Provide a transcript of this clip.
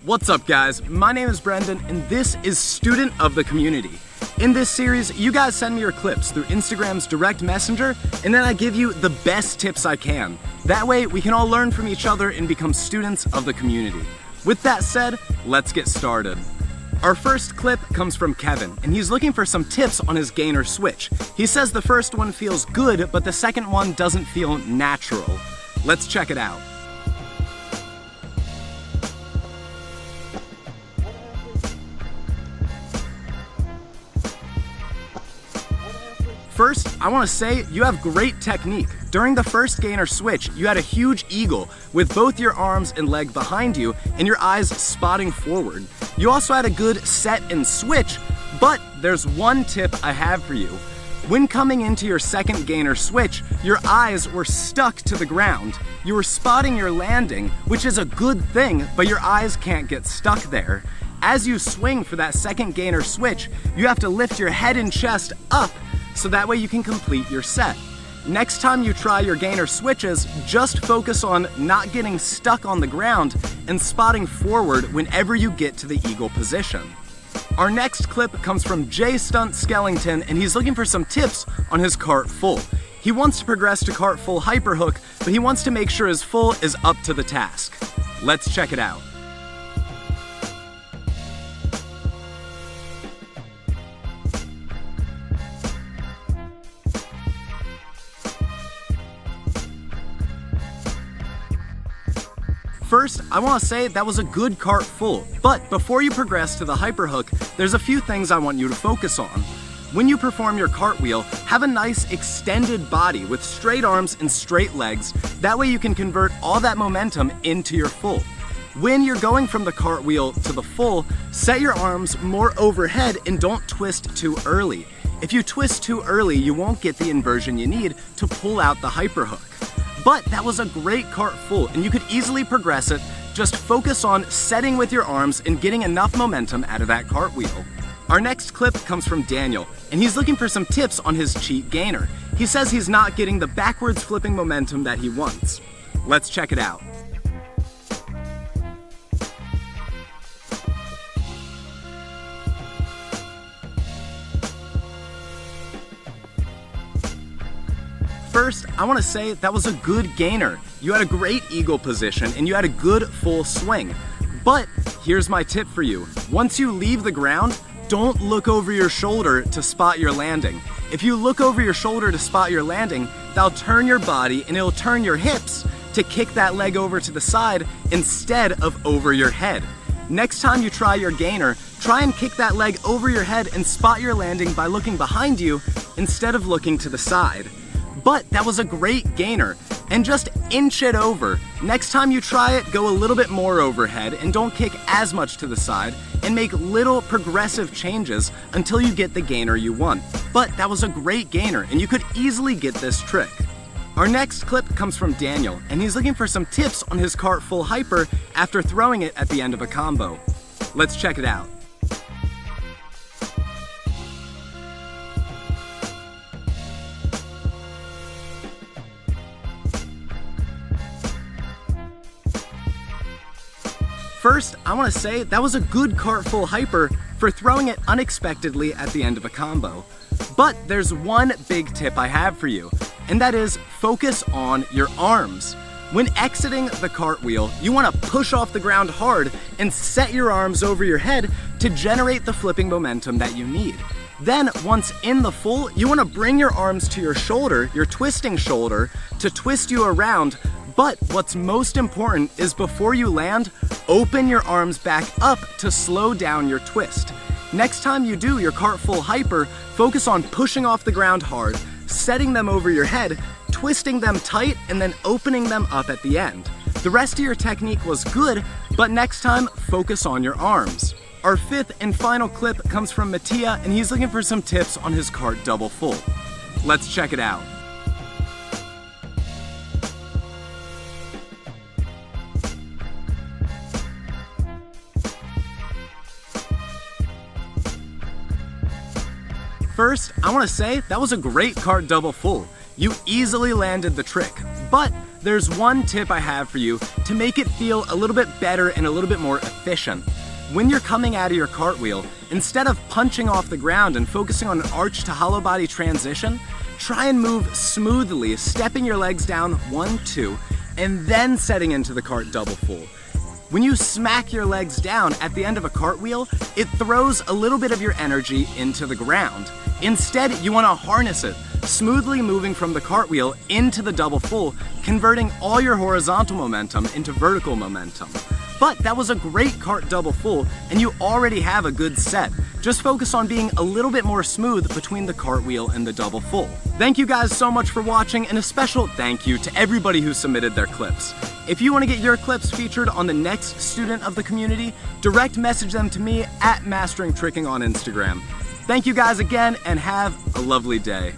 What's up guys, my name is Brendan and this is Student of the Community. In this series, you guys send me your clips through Instagram's direct messenger and then I give you the best tips I can. That way we can all learn from each other and become students of the community. With that said, let's get started. Our first clip comes from Kevin and he's looking for some tips on his gainer switch. He says the first one feels good, but the second one doesn't feel natural. Let's check it out. First, I want to say you have great technique. During the first gainer switch, you had a huge eagle with both your arms and leg behind you and your eyes spotting forward. You also had a good set and switch, but there's one tip I have for you. When coming into your second gainer switch, your eyes were stuck to the ground. You were spotting your landing, which is a good thing, but your eyes can't get stuck there. As you swing for that second gainer switch, you have to lift your head and chest up so that way you can complete your set. Next time you try your gainer switches, just focus on not getting stuck on the ground and spotting forward whenever you get to the eagle position. Our next clip comes from Jay Stunt Skellington and he's looking for some tips on his cart full. He wants to progress to cart full hyperhook, but he wants to make sure his full is up to the task. Let's check it out. First, I want to say that was a good cart full, but before you progress to the hyperhook, there's a few things I want you to focus on. When you perform your cartwheel, have a nice extended body with straight arms and straight legs. That way you can convert all that momentum into your full. When you're going from the cartwheel to the full, set your arms more overhead and don't twist too early. If you twist too early, you won't get the inversion you need to pull out the hyperhook. But that was a great cart full and you could easily progress it. Just focus on setting with your arms and getting enough momentum out of that cartwheel. Our next clip comes from Daniel and he's looking for some tips on his cheat gainer. He says he's not getting the backwards flipping momentum that he wants. Let's check it out. First, I want to say that was a good gainer. You had a great eagle position and you had a good full swing. But here's my tip for you. Once you leave the ground, don't look over your shoulder to spot your landing. If you look over your shoulder to spot your landing, that'll turn your body and it'll turn your hips to kick that leg over to the side instead of over your head. Next time you try your gainer, try and kick that leg over your head and spot your landing by looking behind you instead of looking to the side. But that was a great gainer, and just inch it over. Next time you try it, go a little bit more overhead and don't kick as much to the side and make little progressive changes until you get the gainer you want. But that was a great gainer and you could easily get this trick. Our next clip comes from Daniel and he's looking for some tips on his cart full hyper after throwing it at the end of a combo. Let's check it out. First, I want to say that was a good cart full hyper for throwing it unexpectedly at the end of a combo. But there's one big tip I have for you, and that is focus on your arms. When exiting the cartwheel, you want to push off the ground hard and set your arms over your head to generate the flipping momentum that you need. Then, once in the full, you want to bring your arms to your shoulder, your twisting shoulder, to twist you around. But what's most important is before you land, open your arms back up to slow down your twist. Next time you do your cart full hyper, focus on pushing off the ground hard, setting them over your head, twisting them tight, and then opening them up at the end. The rest of your technique was good, but next time, focus on your arms. Our fifth and final clip comes from Mattia, and he's looking for some tips on his cart double full. Let's check it out. First, I want to say that was a great cart double full. You easily landed the trick, But there's one tip I have for you to make it feel a little bit better and a little bit more efficient. When you're coming out of your cartwheel, instead of punching off the ground and focusing on an arch to hollow body transition, try and move smoothly, stepping your legs down 1, 2, and then setting into the cart double full. When you smack your legs down at the end of a cartwheel, it throws a little bit of your energy into the ground. Instead, you want to harness it, smoothly moving from the cartwheel into the double full, converting all your horizontal momentum into vertical momentum. But that was a great cart double full, and you already have a good set. Just focus on being a little bit more smooth between the cartwheel and the double full. Thank you guys so much for watching, and a special thank you to everybody who submitted their clips. If you want to get your clips featured on the next student of the community, direct message them to me at Mastering Tricking on Instagram. Thank you guys again, and have a lovely day.